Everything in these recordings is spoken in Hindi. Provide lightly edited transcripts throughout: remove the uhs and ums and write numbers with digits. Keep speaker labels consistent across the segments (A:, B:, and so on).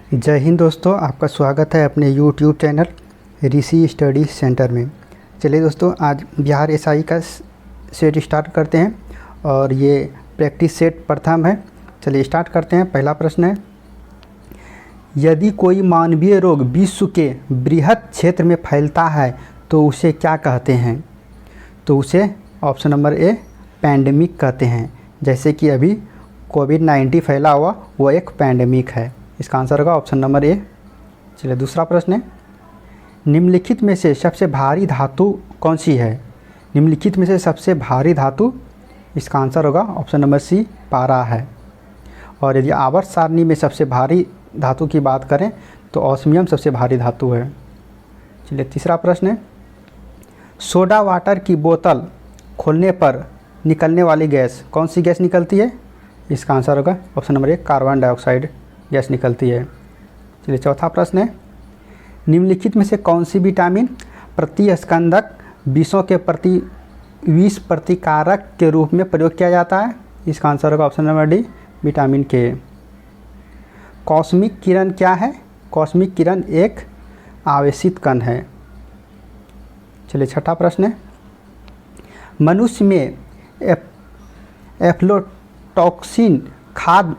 A: जय हिंद दोस्तों, आपका स्वागत है अपने YouTube चैनल ऋषि स्टडी सेंटर में। चलिए दोस्तों, आज बिहार एसआई का सेट स्टार्ट करते हैं और ये प्रैक्टिस सेट प्रथम है। चलिए स्टार्ट करते हैं। पहला प्रश्न है, यदि कोई मानवीय रोग विश्व के बृहत क्षेत्र में फैलता है तो उसे क्या कहते हैं? तो उसे ऑप्शन नंबर ए पैंडेमिक कहते हैं। जैसे कि अभी कोविड-19 फैला हुआ वो एक पैंडेमिक है। इसका आंसर होगा ऑप्शन नंबर ए। चलिए दूसरा प्रश्न है, निम्नलिखित में से सबसे भारी धातु कौन सी है? निम्नलिखित में से सबसे भारी धातु, इसका आंसर होगा ऑप्शन नंबर सी, पारा है। और यदि आवर्त सारणी में सबसे भारी धातु की बात करें तो ऑस्मियम सबसे भारी धातु है। चलिए तीसरा प्रश्न है, सोडा वाटर की बोतल खोलने पर निकलने वाली गैस कौन सी गैस निकलती है? इसका आंसर होगा ऑप्शन नंबर ए, कार्बन डाइऑक्साइड गैस निकलती है। चलिए चौथा प्रश्न है, निम्नलिखित में से कौन सी विटामिन प्रतिस्कंदक विषों के प्रति विष प्रतिकारक के रूप में प्रयोग किया जाता है? इसका आंसर होगा ऑप्शन नंबर डी, विटामिन के। कॉस्मिक किरण क्या है? कॉस्मिक किरण एक आवेशित कण है। चलिए छठा प्रश्न है, मनुष्य में एफ्लोटॉक्सिन खाद्य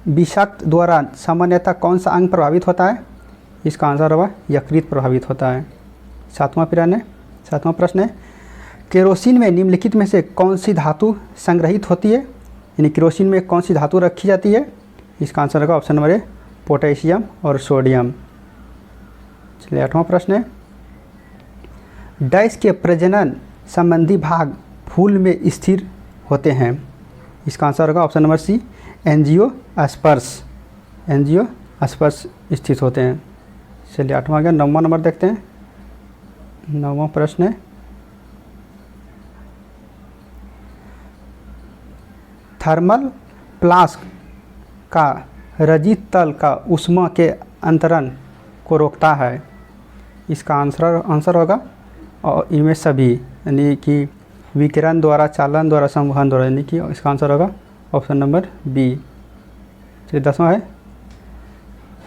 A: विषाक्त द्वारा सामान्यतः कौन सा अंग प्रभावित होता है? इसका आंसर होगा यकृत प्रभावित होता है। सातवां प्रश्न है, केरोसिन में निम्नलिखित में से कौन सी धातु संग्रहित होती है? यानी केरोसिन में कौन सी धातु रखी जाती है? इसका आंसर होगा ऑप्शन नंबर ए, पोटेशियम और सोडियम। चलिए आठवां प्रश्न है, डैश के प्रजनन संबंधी भाग फूल में स्थिर होते हैं? इसका आंसर होगा ऑप्शन नंबर सी, एंजियोस्पर्स स्थित होते हैं। चलिए आठवां गया, नौवां नंबर देखते हैं। नौवां प्रश्न है, थर्मल फ्लास्क का रजित तल का ऊष्मा के अंतरण को रोकता है? इसका आंसर होगा और इनमें सभी, यानी कि विकिरण द्वारा, चालन द्वारा, संवहन द्वारा, यानी कि इसका आंसर होगा ऑप्शन नंबर बी। चलिए दसवां है,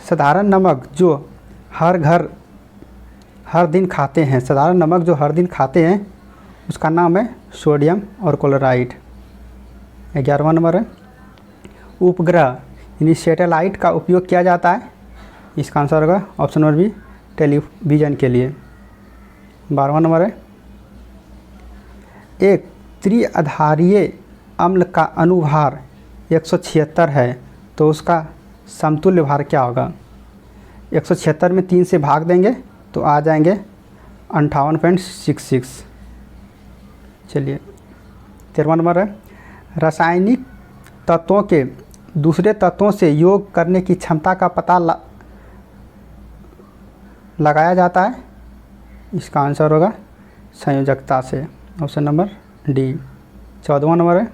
A: साधारण नमक जो हर दिन खाते हैं, साधारण नमक जो हर दिन खाते हैं उसका नाम है सोडियम और क्लोराइड। 11वां नंबर है, उपग्रह यानी सैटेलाइट का उपयोग किया जाता है? इसका आंसर होगा ऑप्शन नंबर बी, टेलीविज़न के लिए। 12वां नंबर है, एक त्रिआधारीय अम्ल का अनुभार 176 है तो उसका समतुल्य भार क्या होगा? 176 में 3 से भाग देंगे तो आ जाएंगे 58.66। चलिए 13वां नंबर है, रासायनिक तत्वों के दूसरे तत्वों से योग करने की क्षमता का पता लगाया जाता है? इसका आंसर होगा संयोजकता से, ऑप्शन नंबर डी। 14वां नंबर है,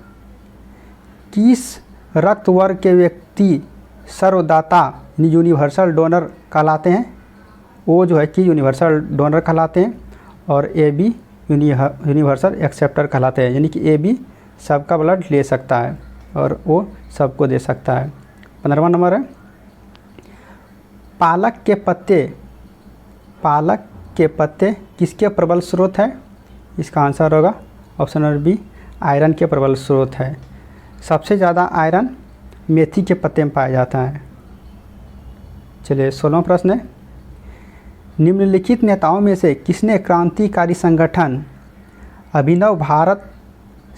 A: किस रक्त वर्ग के व्यक्ति सर्वदाता यूनिवर्सल डोनर कहलाते हैं? ओ जो है कि यूनिवर्सल डोनर कहलाते हैं और ए बी यूनिवर्सल एक्सेप्टर कहलाते हैं, यानी कि ए बी सबका ब्लड ले सकता है और ओ सबको दे सकता है। 15वां नंबर है, पालक के पत्ते किसके प्रबल स्रोत है? इसका आंसर होगा ऑप्शन नंबर बी, आयरन के प्रबल स्रोत है। सबसे ज़्यादा आयरन मेथी के पत्ते में पाया जाता है। चलिए 16वां प्रश्न है, निम्नलिखित नेताओं में से किसने क्रांतिकारी संगठन अभिनव भारत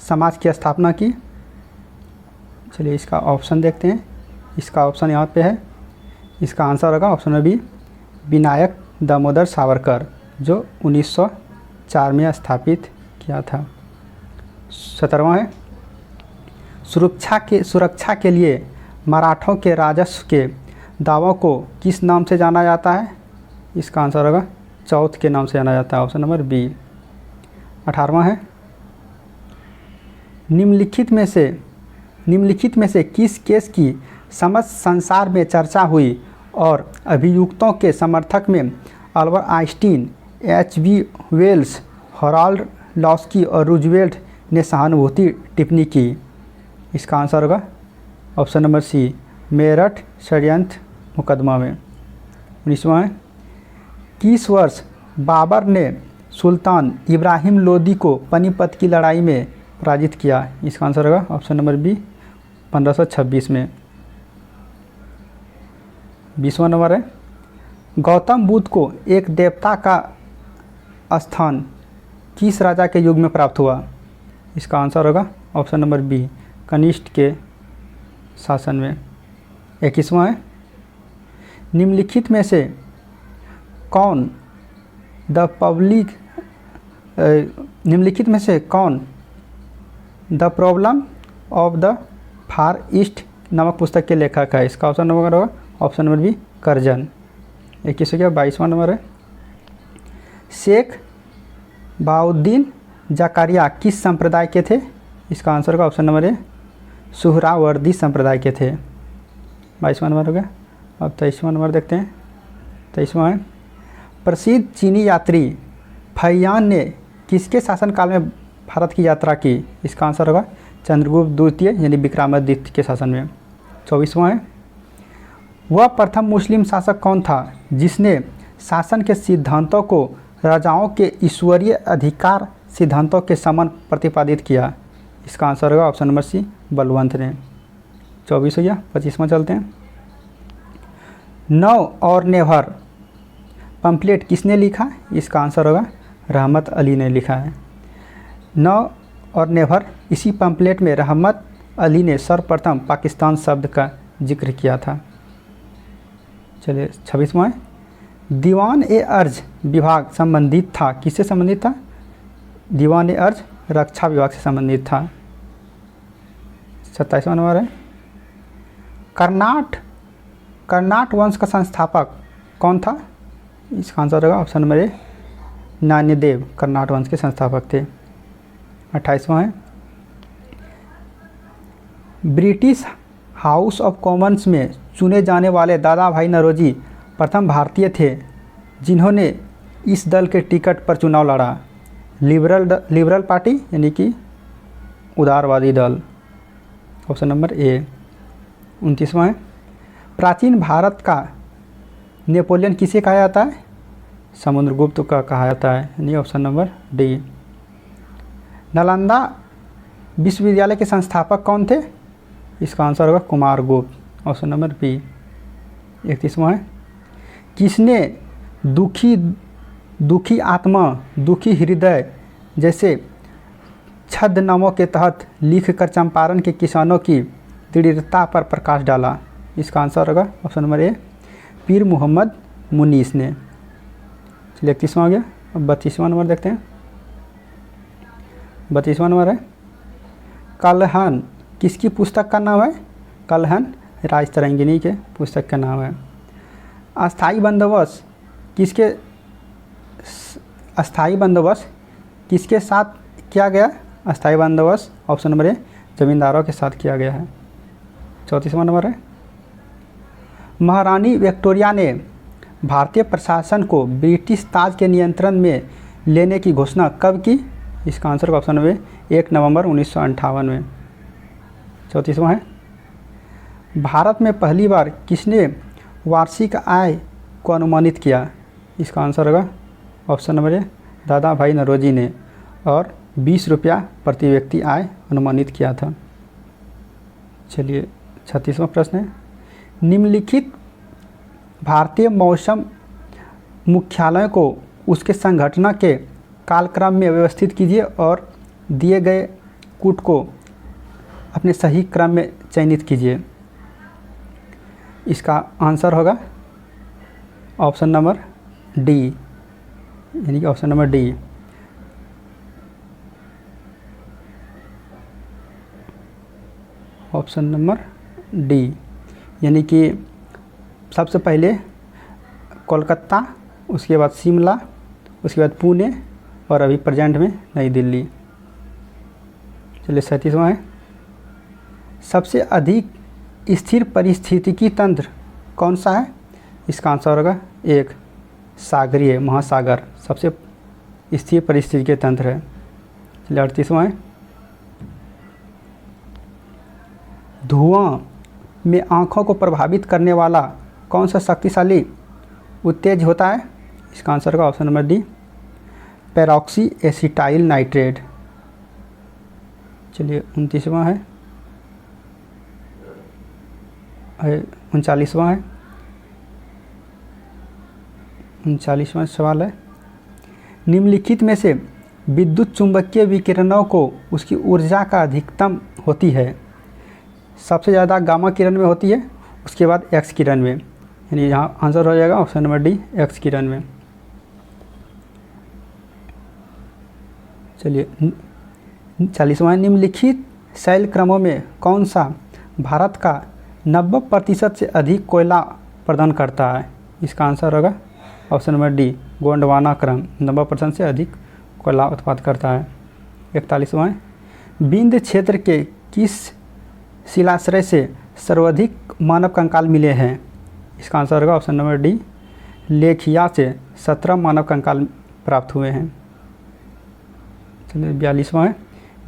A: समाज की स्थापना की? चलिए इसका ऑप्शन देखते हैं। इसका ऑप्शन यहाँ पे है, इसका आंसर होगा option number B, Vinayak Damodar Savarkar, जो 1904 में स्थापित किया था। 17वां है, सुरक्षा के लिए मराठों के राजस्व के दावों को किस नाम से जाना जाता है? इसका आंसर होगा चौथ के नाम से जाना जाता है, ऑप्शन नंबर बी। 18वां है, निम्नलिखित में से किस केस की समस्त संसार में चर्चा हुई और अभियुक्तों के समर्थक में Albert Einstein, H.G. Wells, Harold Laski और रूजवेल्ट ने सहानुभूति टिप्पणी की? इसका आंसर होगा ऑप्शन नंबर सी, मेरठ षड्यंत्र मुकदमा में। 19वां है, किस वर्ष बाबर ने सुल्तान इब्राहिम लोदी को पानीपत की लड़ाई में पराजित किया? इसका आंसर होगा ऑप्शन नंबर बी 1526 में। 20वां नंबर है, गौतम बुद्ध को एक देवता का स्थान किस राजा के युग में प्राप्त हुआ? इसका आंसर होगा ऑप्शन नंबर बी कनिष्क के शासन में। 21वां है, निम्नलिखित में से कौन the problem of the far east नामक पुस्तक के लेखक है? इसका ऑप्शन नंबर होगा ऑप्शन नंबर बी कर्जन। 21 हो गया। 22वां नंबर है, शेख बाउद्दीन जकारिया किस संप्रदाय के थे? इसका आंसर होगा ऑप्शन नंबर ए सुहरावर्दी संप्रदाय के थे। 22वां नंबर हो गया। अब 23वां नंबर देखते हैं। 23वां है, प्रसिद्ध चीनी यात्री फैयान ने किसके शासनकाल में भारत की यात्रा की? इसका आंसर होगा चंद्रगुप्त द्वितीय यानी विक्रमादित्य के शासन में। 24वां है, वह प्रथम मुस्लिम शासक कौन था जिसने शासन के सिद्धांतों को राजाओं के ईश्वरीय अधिकार सिद्धांतों के समान प्रतिपादित किया? इसका आंसर होगा ऑप्शन नंबर सी बलवंत ने। 24 हो गया। 25वां चलते हैं। नौ और नेवर पंपलेट किसने लिखा? इसका आंसर होगा रहमत अली ने लिखा है। नौ और नेवर, इसी पंपलेट में रहमत अली ने सर्वप्रथम पाकिस्तान शब्द का जिक्र किया था। चलिए 26वां है, दीवान ए अर्ज विभाग संबंधित था, किससे संबंधित था? दीवान ए अर्ज रक्षा विभाग से संबंधित था। 27वां नंबर है, कर्नाट वंश का संस्थापक कौन था? इसका आंसर होगा option number A Nanyadev Karnat वंश के संस्थापक थे। 28वां है, ब्रिटिश हाउस ऑफ कॉमन्स में चुने जाने वाले दादा भाई नौरोजी प्रथम भारतीय थे जिन्होंने इस दल के टिकट पर चुनाव लड़ा? लिबरल पार्टी यानी कि उदारवादी दल, ऑप्शन नंबर ए। 29वां है, प्राचीन भारत का नेपोलियन किसे कहा जाता है? समुद्रगुप्त का कहा जाता है यानी ऑप्शन नंबर डी। नालंदा विश्वविद्यालय के संस्थापक कौन थे? इसका आंसर होगा कुमारगुप्त, ऑप्शन नंबर बी। 31वां है, किसने दुखी आत्मा दुखी हृदय जैसे छद्मनामों के तहत लिखकर चंपारण के किसानों की दृढ़ता पर प्रकाश डाला? इसका आंसर होगा ऑप्शन नंबर ए पीर मोहम्मद मुनीस ने। चलिए 31वां हो गया। अब 32वां नंबर देखते हैं। 32वां नंबर है, कलहन किसकी पुस्तक का नाम है? कलहन राजतरंगिणी के पुस्तक का नाम है। अस्थाई बंदोबस्त किसके साथ किया गया? अस्थाई बंदोबस्त ऑप्शन नंबर ए जमींदारों के साथ किया गया है। 34वां नंबर है, महारानी विक्टोरिया ने भारतीय प्रशासन को ब्रिटिश ताज के नियंत्रण में लेने की घोषणा कब की? इसका आंसर ऑप्शन नंबर 1 नवंबर 1958 में। 34वां है, भारत में पहली बार किसने वार्षिक आय को अनुमानित किया? इसका आंसर होगा ऑप्शन नंबर ए दादा भाई नौरोजी ने, और 20 रुपया प्रति व्यक्ति आय अनुमानित किया था। चलिए 36वां प्रश्न है, निम्नलिखित भारतीय मौसम मुख्यालय को उसके संगठन के कालक्रम में व्यवस्थित कीजिए और दिए गए कूट को अपने सही क्रम में चयनित कीजिए। इसका आंसर होगा ऑप्शन नंबर डी यानी कि option number D. Option number D यानी कि सबसे पहले कोलकाता, उसके बाद शिमला, उसके बाद पुणे और अभी प्रेजेंट में नई दिल्ली। चलिए 37वां है, सबसे अधिक स्थिर पारिस्थितिकी तंत्र कौन सा है? इसका आंसर होगा 1 सागरीय महासागर सबसे स्थिर पारिस्थितिकी तंत्र है। चलिए 38वां है, धुआं में आँखों को प्रभावित करने वाला कौन सा शक्तिशाली उत्तेज होता है? इसका आंसर होगा option number D, peroxy acetyl nitrate. चलिए 29वां है, 39वां है, 39वां सवाल है, निम्नलिखित में से विद्युत चुंबकीय विकिरणों को उसकी ऊर्जा का अधिकतम होती है? सबसे ज़्यादा गामा किरण में होती है, उसके बाद एक्स किरण में, यानी यहाँ आंसर हो जाएगा ऑप्शन नंबर डी, एक्स किरण में। चलिए 40वां, निम्नलिखित शैल क्रमों में कौन सा भारत का 90% से अधिक कोयला प्रदान करता है? इसका आंसर होगा ऑप्शन नंबर डी, गोंडवाना क्रम 90% से अधिक कोयला उत्पादन करता है। 41वां, विंध्य क्षेत्र के किस शिलाश्रय से सर्वाधिक मानव कंकाल मिले हैं? इसका आंसर होगा ऑप्शन नंबर डी, लेखिया से 17 मानव कंकाल प्राप्त हुए हैं। चलिए 42वां है,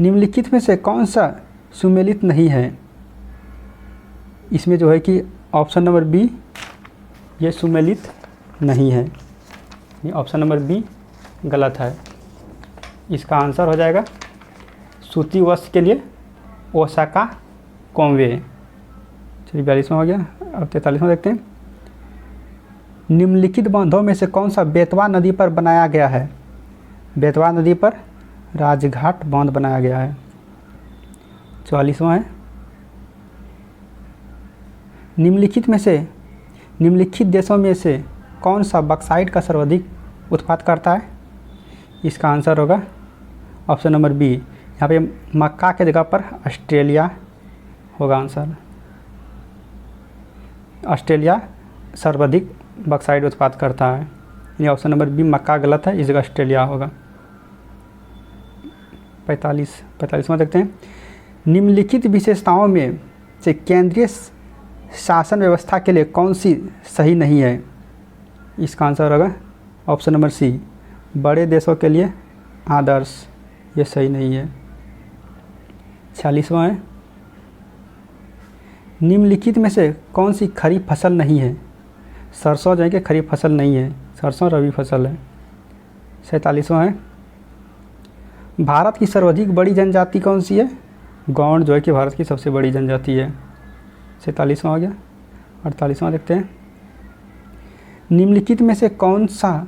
A: निम्नलिखित में से कौन सा सुमेलित नहीं है? इसमें जो है कि ऑप्शन नंबर बी, ये सुमेलित नहीं है, ये ऑप्शन नंबर बी गलत है। इसका आंसर हो जाएगा सूती वस्त्र के लिए ओसाका कॉन्वे। चलिए 42वां हो गया। अब 43वां देखते हैं, निम्नलिखित बांधों में से कौन सा बेतवा नदी पर बनाया गया है? बेतवा नदी पर राजघाट बांध बनाया गया है। 44वां है, निम्नलिखित देशों में से कौन सा बॉक्साइट का सर्वाधिक उत्पाद करता है? इसका आंसर होगा ऑप्शन नंबर बी, यहाँ पे मक्का के जगह पर ऑस्ट्रेलिया होगा आंसर। ऑस्ट्रेलिया सर्वाधिक बॉक्साइट उत्पाद करता है, ये ऑप्शन नंबर बी मक्का गलत है, इस जगह ऑस्ट्रेलिया होगा। 45वां देखते हैं, निम्नलिखित विशेषताओं में से केंद्रीय शासन व्यवस्था के लिए कौन सी सही नहीं है? इसका आंसर होगा ऑप्शन नंबर सी, बड़े देशों के लिए आदर्श, ये सही नहीं है। 46वां है, निम्नलिखित में से कौन सी खरीफ फसल नहीं है? सरसों जो है कि खरीफ फसल नहीं है, सरसों रबी फसल है। 47वां है, भारत की सर्वाधिक बड़ी जनजाति कौन सी है? गौंड जो है कि भारत की सबसे बड़ी जनजाति है। 47वां हो गया। 48वां देखते हैं, निम्नलिखित में से कौन सा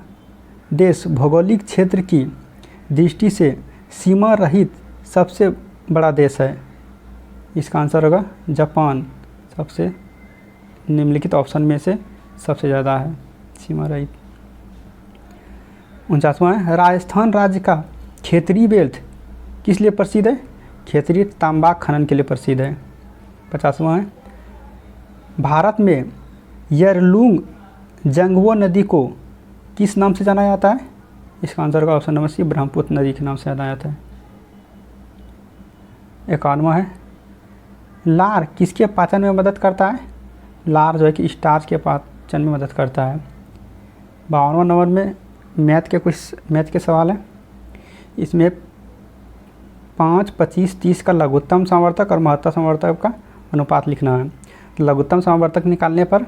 A: देश भौगोलिक क्षेत्र की दृष्टि से सीमा रहित सबसे बड़ा देश है? इसका आंसर होगा जापान, सबसे निम्नलिखित ऑप्शन में से सबसे ज़्यादा है सीमा रहित। 49वां है, राजस्थान राज्य का क्षेत्रीय बेल्ट किस लिए प्रसिद्ध है? क्षेत्रीय तांबा खनन के लिए प्रसिद्ध है। 50वां है, भारत में यरलुंग जंगवो नदी को किस नाम से जाना जाता है? इसका आंसर होगा ऑप्शन नंबर सी, ब्रह्मपुत्र नदी के नाम से जाना जाता है। 51वां है, लार किसके पाचन में मदद करता है? लार जो है कि स्टार्च के पाचन में मदद करता है। 52वां नंबर में मैथ के सवाल है। इसमें 5, 25, 30 का लघुत्तम समवर्तक और महत्तम समवर्तक का अनुपात लिखना है। लघुत्तम समवर्तक निकालने पर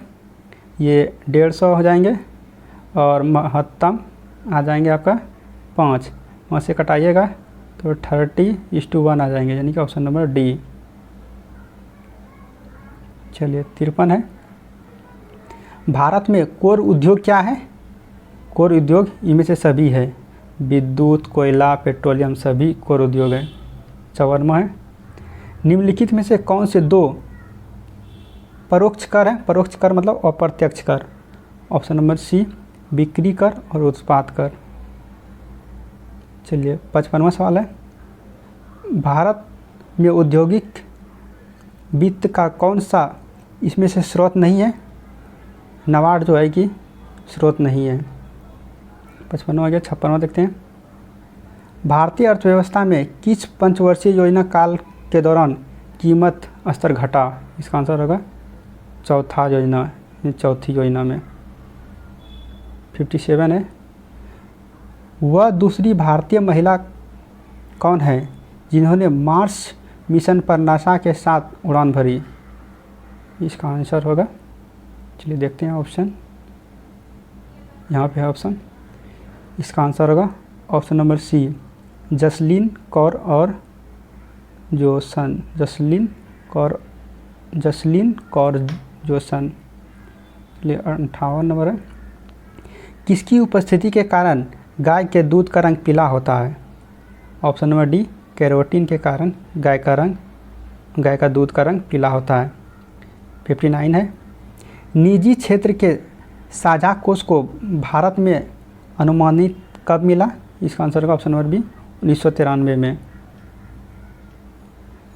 A: ये 150 हो जाएंगे और महत्तम आ जाएंगे आपका 5, वहाँ से कटाइएगा तो 30:1 आ जाएंगे, यानी कि ऑप्शन नंबर डी। चलिए 53 है, भारत में कोर उद्योग क्या है? कोर उद्योग इनमें से सभी है, विद्युत, कोयला, पेट्रोलियम सभी कोर उद्योग है। 54वां है, निम्नलिखित में से कौन से दो परोक्ष कर है? परोक्ष कर मतलब अप्रत्यक्ष कर। ऑप्शन नंबर सी, बिक्री कर और उत्पाद कर। चलिए 55वां सवाल है, भारत में औद्योगिक वित्त का कौन सा इसमें से स्रोत नहीं है? नाबार्ड जो है कि स्रोत नहीं है। 55वां गया। 56वां देखते हैं, भारतीय अर्थव्यवस्था में किस पंचवर्षीय योजना काल के दौरान कीमत स्तर घटा? इसका आंसर होगा चौथी योजना में। 57 है, वह दूसरी भारतीय महिला कौन है जिन्होंने मार्स मिशन पर नासा के साथ उड़ान भरी? इसका आंसर होगा चलिए देखते हैं ऑप्शन, यहाँ पे है ऑप्शन। इसका आंसर होगा option number C, Jasleen Kaur और जोसन। जसलीन कौर जोसन। चलिए 58 नंबर है, किसकी उपस्थिति के कारण गाय के दूध का रंग पीला होता है? ऑप्शन नंबर डी, कैरोटीन के कारण गाय का दूध का रंग पीला होता है। 59 है, निजी क्षेत्र के साझा कोष को भारत में अनुमानित कब मिला? इसका आंसर होगा ऑप्शन नंबर बी, 1993 में।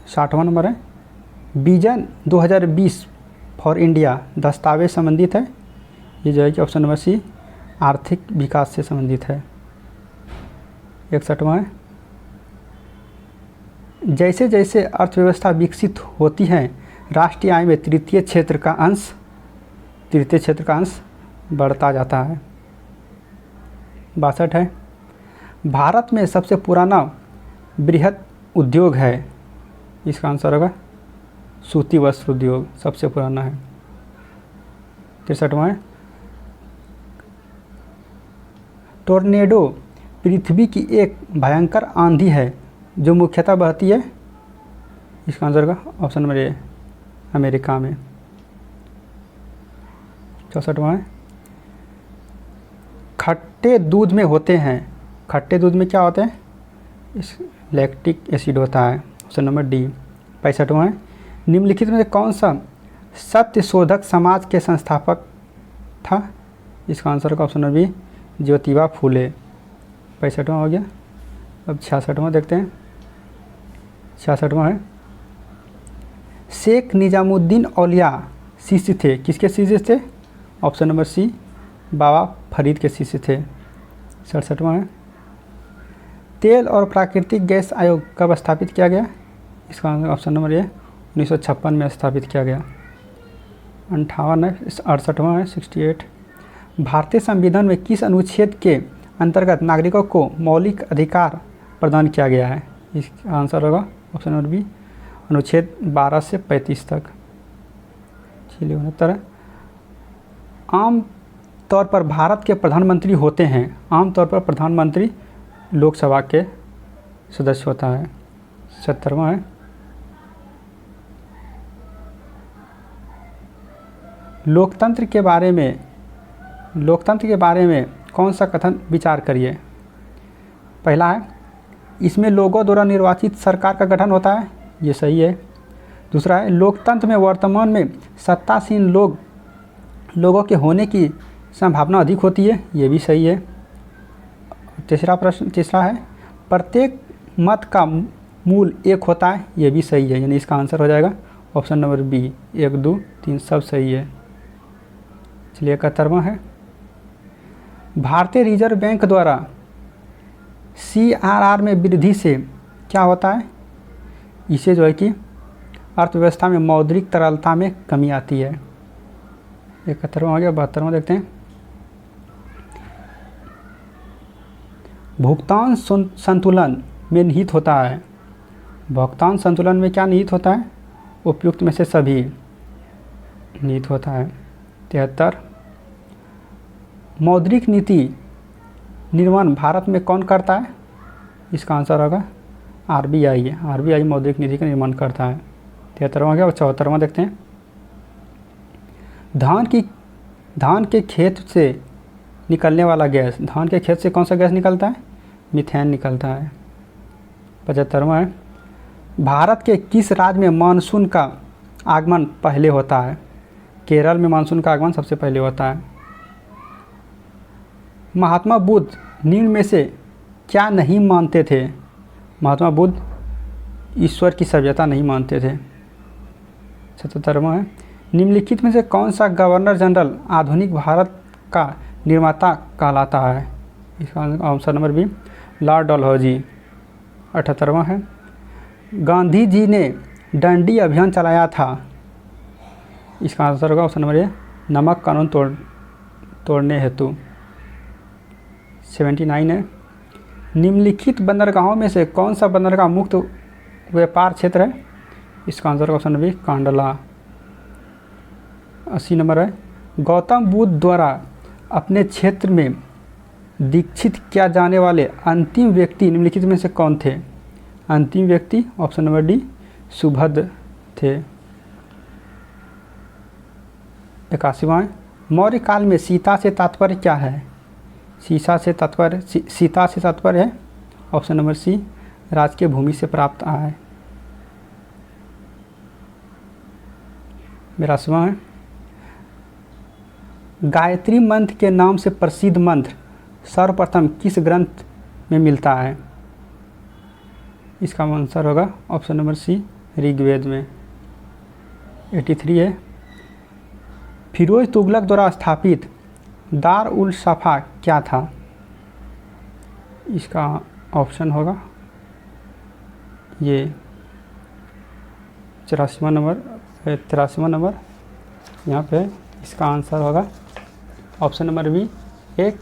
A: 60वां नंबर है, विजन 2020 फॉर इंडिया दस्तावेज संबंधित है? ये जो है कि ऑप्शन नंबर सी, आर्थिक विकास से संबंधित है। 61वां है, जैसे जैसे अर्थव्यवस्था विकसित होती है राष्ट्रीय आय में तृतीय क्षेत्र का अंश बढ़ता जाता है। 62 है, भारत में सबसे पुराना बृहद उद्योग है? इसका आंसर होगा सूती वस्त्र उद्योग सबसे पुराना है। 63वां है, टोर्नेडो पृथ्वी की एक भयंकर आंधी है जो मुख्यतः बहती है? इसका आंसर होगा ऑप्शन नंबर ए, अमेरिका में। 64वां है, खट्टे दूध में होते हैं, खट्टे दूध में क्या होते हैं? इस लैक्टिक एसिड होता है, ऑप्शन नंबर डी। 65वां है, निम्नलिखित में से कौन सा सत्यशोधक समाज के संस्थापक था? इसका आंसर होगा option number B, Jyotiba Phule. 65वां हो गया। अब 66वां देखते हैं। 66वां है, शेख निजामुद्दीन औलिया शिष्य थे, किसके शिष्य थे? ऑप्शन नंबर सी, बाबा फरीद के शिष्य थे। 67वां है, तेल और प्राकृतिक गैस आयोग कब स्थापित किया गया? इसका ऑप्शन नंबर ए, 1956 में स्थापित किया गया। 58 है, 68वां है, 68, भारतीय संविधान में किस अनुच्छेद के अंतर्गत नागरिकों को मौलिक अधिकार प्रदान किया गया है? इसका आंसर होगा ऑप्शन नंबर बी, अनुच्छेद 12 से 35 तक। चलिए 69 है, आम तौर पर भारत के प्रधानमंत्री होते हैं? आमतौर पर प्रधानमंत्री लोकसभा के सदस्य होता है। 70वां है, लोकतंत्र के बारे में कौन सा कथन विचार करिए? पहला है, इसमें लोगों द्वारा निर्वाचित सरकार का गठन होता है, ये सही है। दूसरा है, लोकतंत्र में वर्तमान में सत्तासीन लोगों के होने की संभावना अधिक होती है, ये भी सही है। तीसरा है, प्रत्येक मत का मूल एक होता है, ये भी सही है, यानी इसका आंसर हो जाएगा ऑप्शन नंबर बी, 1, 2, 3 सब सही है। चलिए 71वां है, भारतीय रिजर्व बैंक द्वारा CRR में वृद्धि से क्या होता है? इसे जो है कि अर्थव्यवस्था में मौद्रिक तरलता में कमी आती है। 71वां हो गया। 72वां देखते हैं, भुगतान संतुलन में निहित होता है? भुगतान संतुलन में क्या निहित होता है? उपयुक्त में से सभी निहित होता है। 73, मौद्रिक नीति निर्माण भारत में कौन करता है? इसका आंसर होगा RBI है, RBI मौद्रिक नीति का निर्माण करता है। 73वां गया। और 74वां देखते हैं, धान के खेत से निकलने वाला गैस, धान के खेत से कौन सा गैस निकलता है? मीथेन निकलता है। 75वां है, भारत के किस राज्य में मानसून का आगमन पहले होता है? केरल में मानसून का आगमन सबसे पहले होता है। महात्मा बुद्ध निम्न में से क्या नहीं मानते थे? महात्मा बुद्ध ईश्वर की सभ्यता नहीं मानते थे। 77वां है, निम्नलिखित में से कौन सा गवर्नर जनरल आधुनिक भारत का निर्माता कहलाता है? इसका option number B, Lord Dalhousie. 78वां है, गांधी जी ने डंडी अभियान चलाया था? इसका आंसर होगा ऑप्शन नंबर ए, नमक कानून तोड़ने हेतु। 79 है, निम्नलिखित बंदरगाहों में से कौन सा बंदरगाह मुक्त व्यापार क्षेत्र है? इसका answer option B, Kandla. 80 number है, गौतम बुद्ध द्वारा अपने क्षेत्र में दीक्षित किया जाने वाले अंतिम व्यक्ति निम्नलिखित में से कौन थे? अंतिम व्यक्ति ऑप्शन नंबर डी सुभद्र थे। 81वां, मौर्य काल में सीता से तात्पर्य क्या है? सीता से तात्पर्य है ऑप्शन नंबर सी राजकीय भूमि से प्राप्त आय। 82वां, गायत्री मंत्र के नाम से प्रसिद्ध मंत्र सर्वप्रथम किस ग्रंथ में मिलता है? इसका आंसर होगा ऑप्शन नंबर सी ऋग्वेद में। 83 है, फिरोज तुगलक द्वारा स्थापित दार उल सफ़ा क्या था? इसका ऑप्शन होगा ये 83वां नंबर यहाँ पे इसका आंसर होगा ऑप्शन नंबर बी एक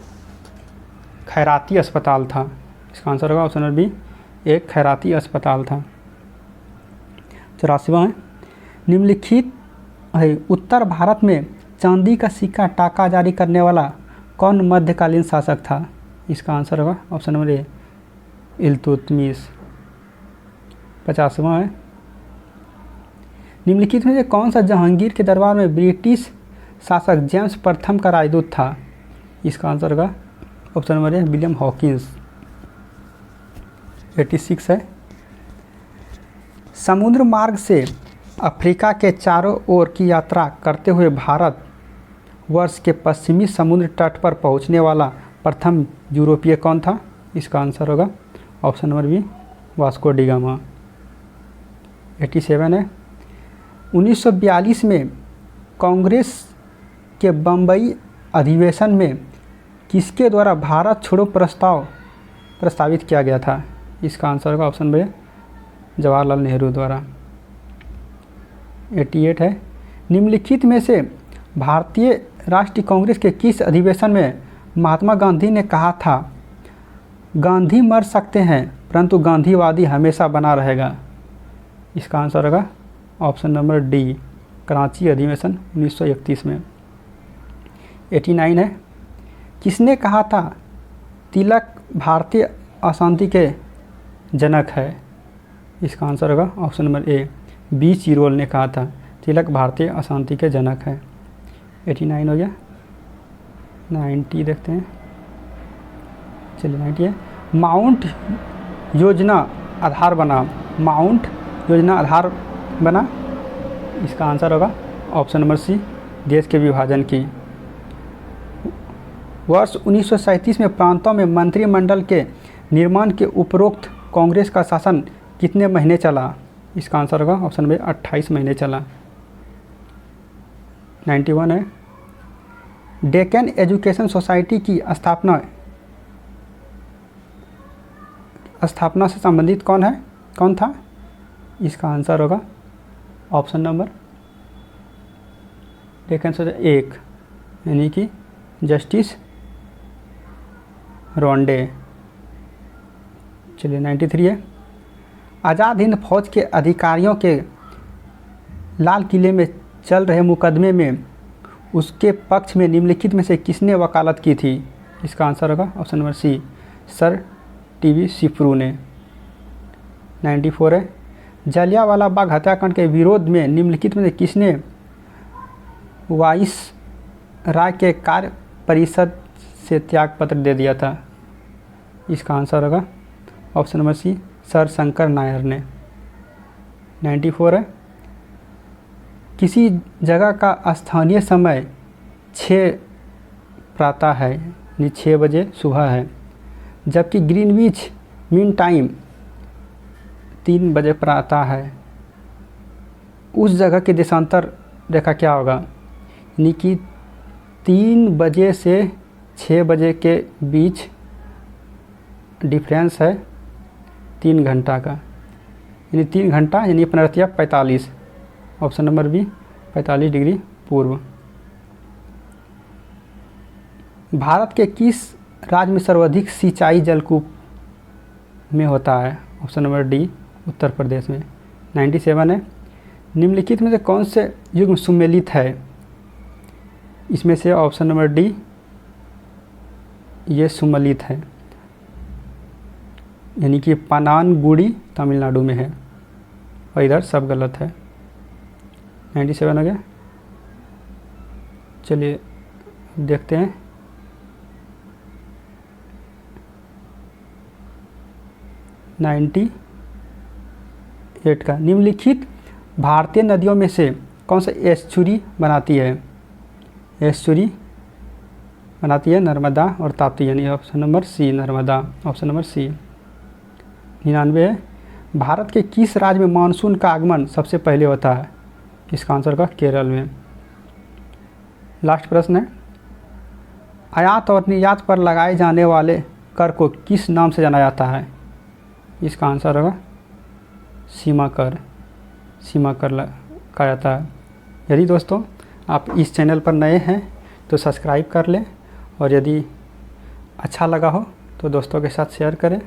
A: खैराती अस्पताल था। इसका आंसर होगा ऑप्शन नंबर बी एक खैराती अस्पताल था। 84वां है, निम्नलिखित है उत्तर भारत में चांदी का सिक्का टाका जारी करने वाला कौन मध्यकालीन शासक था? इसका आंसर होगा ऑप्शन नंबर ए इल्तुतमिश। 50वां है, निम्नलिखित में से कौन सा जहांगीर के दरबार में ब्रिटिश शासक जेम्स प्रथम का राजदूत था? इसका आंसर होगा option number A William Hawkins. 86 है, समुद्र मार्ग से अफ्रीका के चारों ओर की यात्रा करते हुए भारत वर्ष के पश्चिमी समुद्र तट पर पहुंचने वाला प्रथम यूरोपीय कौन था? इसका आंसर होगा option number B Vasco da Gama. 87 है, 1942 में कांग्रेस के बम्बई अधिवेशन में किसके द्वारा भारत छोड़ो प्रस्ताव प्रस्तावित किया गया था? इसका आंसर होगा ऑप्शन बी जवाहरलाल नेहरू द्वारा। 88 है, निम्नलिखित में से भारतीय राष्ट्रीय कांग्रेस के किस अधिवेशन में महात्मा गांधी ने कहा था गांधी मर सकते हैं परंतु गांधीवादी हमेशा बना रहेगा? इसका आंसर होगा ऑप्शन नंबर डी कराची अधिवेशन 1931 में। 89 है, किसने कहा था तिलक भारतीय अशांति के जनक है? इसका आंसर होगा option number A B Chirol ने कहा था तिलक भारतीय अशांति के जनक है। 89 हो गया। 90 देखते हैं, चलिए 90 है, माउंट योजना आधार बना। माउंट योजना आधार बना, इसका आंसर होगा ऑप्शन नंबर सी देश के विभाजन की। वर्ष 1937 में प्रांतों में मंत्रिमंडल के निर्माण के उपरोक्त कांग्रेस का शासन कितने महीने चला? इसका आंसर होगा ऑप्शन नंबर 28 महीने चला। 91 है, डेक्कन एजुकेशन सोसाइटी की स्थापना से संबंधित कौन था? इसका आंसर होगा ऑप्शन नंबर डेक्कन सोसाइटी 1 यानी कि जस्टिस रोंडे। चलिए 93 है, आज़ाद हिंद फौज के अधिकारियों के लाल किले में चल रहे मुकदमे में उसके पक्ष में निम्नलिखित में से किसने वकालत की थी? इसका आंसर होगा ऑप्शन नंबर सी सर टीवी सिप्रू ने। 94 है, जलियांवाला बाग हत्याकांड के विरोध में निम्नलिखित में से किसने वाइस राय के कार्य परिषद से त्यागपत्र दे दिया था? इसका आंसर होगा option number C sir Shankar Nair ने। 94 है, किसी जगह का स्थानीय समय 6 प्रातः है यानी 6 बजे सुबह है, जबकि ग्रीनविच मीन टाइम 3 बजे प्रातः है। उस जगह की देशांतर रेखा क्या होगा? यानी कि 3 बजे से 6 बजे के बीच डिफरेंस है 3 घंटा का, यानी 3 घंटा यानी 45। ऑप्शन नंबर बी 45 डिग्री पूर्व। भारत के किस राज्य में सर्वाधिक सिंचाई जलकूप में होता है? Option number D Uttar Pradesh में। 97 है, निम्नलिखित में से कौन से युग्म सुमेलित है? इसमें से ऑप्शन नंबर डी ये सुमलित है, यानी कि पनानगुड़ी तमिलनाडु में है, और इधर सब गलत है। 97 हो गया। चलिए देखते हैं। नाइन्टी 8 का निम्नलिखित भारतीय नदियों में से कौन सा एस्चुरी बनाती है? एस्चुरी बनाती है नर्मदा और ताप्ती, यानी option number C Narmada, option number C. 99 है भारत के किस राज्य में मानसून का आगमन सबसे पहले होता है? इसका आंसर होगा केरल में। लास्ट प्रश्न है आयात और निर्यात पर लगाए जाने वाले कर को किस नाम से जाना जाता है? इसका आंसर होगा सीमा कर, सीमा कर कहा जाता है। यदि दोस्तों आप इस चैनल पर नए हैं तो सब्सक्राइब कर लें, और यदि अच्छा लगा हो तो दोस्तों के साथ शेयर करें।